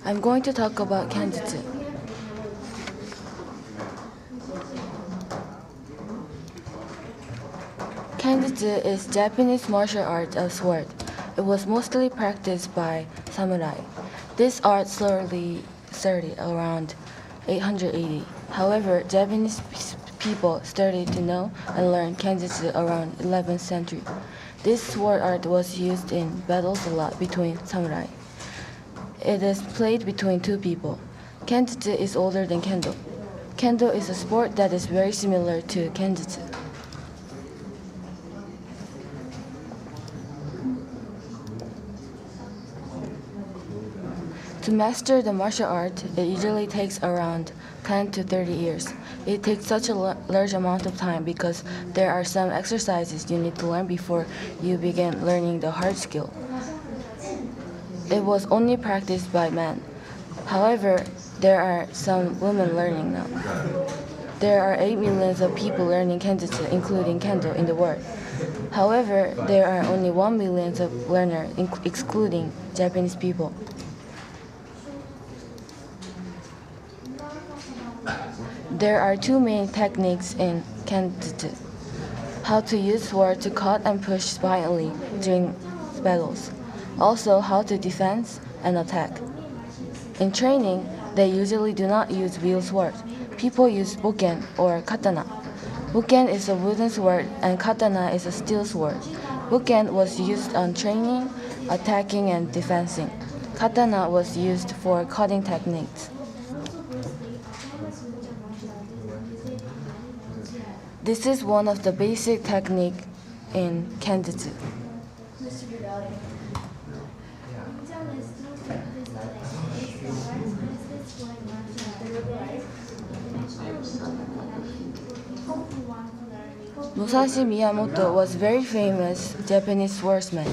I'm going to talk about Kenjutsu. Kenjutsu is Japanese martial art of sword. It was mostly practiced by samurai. This art slowly started around 880. However, Japanese people started to know and learn Kenjutsu around 11th century. This sword art was used in battles a lot between samurai. It is played between two people. Kenjutsu is older than Kendo. Kendo is a sport that is very similar to Kenjutsu. To master the martial art, it usually takes around 10 to 30 years. It takes such a large amount of time because there are some exercises you need to learn before you begin learning the hard skill. It was only practiced by men. However, there are some women learning now. There are 8 million of people learning Kenjutsu, including Kendo, in the world. However, there are only 1 million of learners, excluding Japanese people. There are two main techniques in Kenjutsu: how to use sword to cut and push violently during battles, also how to defend and attack. In training, they usually do not use real sword. People use bokken or katana. Bokken is a wooden sword and katana is a steel sword. Bokken was used on training, attacking, and defending. Katana was used for cutting techniques. This is one of the basic techniques in Kenjutsu. Musashi Miyamoto was a very famous Japanese swordsman.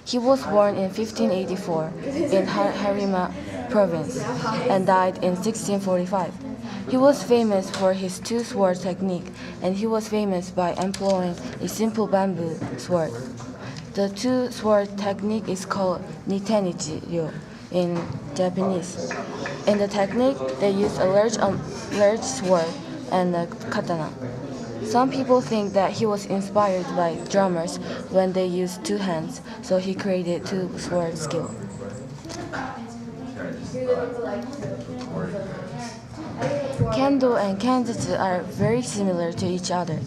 He was born in 1584 in Harima province and died in 1645. He was famous for his two-sword technique, and he was famous by employing a simple bamboo sword. The two-sword technique is called Nitenichi-ryo in Japanese. In the technique, they use a large sword and a katana. Some people think that he was inspired by drummers when they used two hands, so he created two-sword skill. Kendo and Kenjutsu are very similar to each other.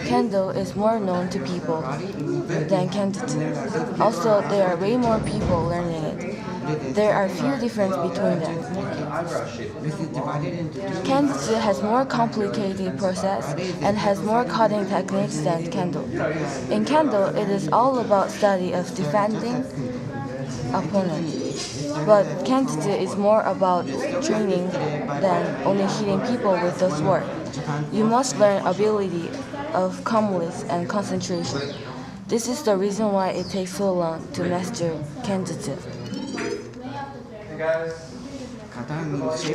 Kendo is more known to people than Kenjutsu. Also, there are way more people learning it. There are few differences between them. Kenjutsu has more complicated process and has more cutting techniques than Kendo. In Kendo, it is all about study of defending opponent. But Kenjutsu is more about training than only hitting people with the sword. You must learn ability of calmness and concentration. This is the reason why it takes so long to master Kenjutsu.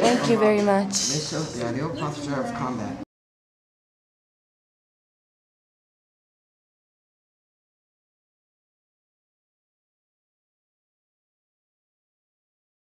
Thank you very much. This shows the ideal posture of combat.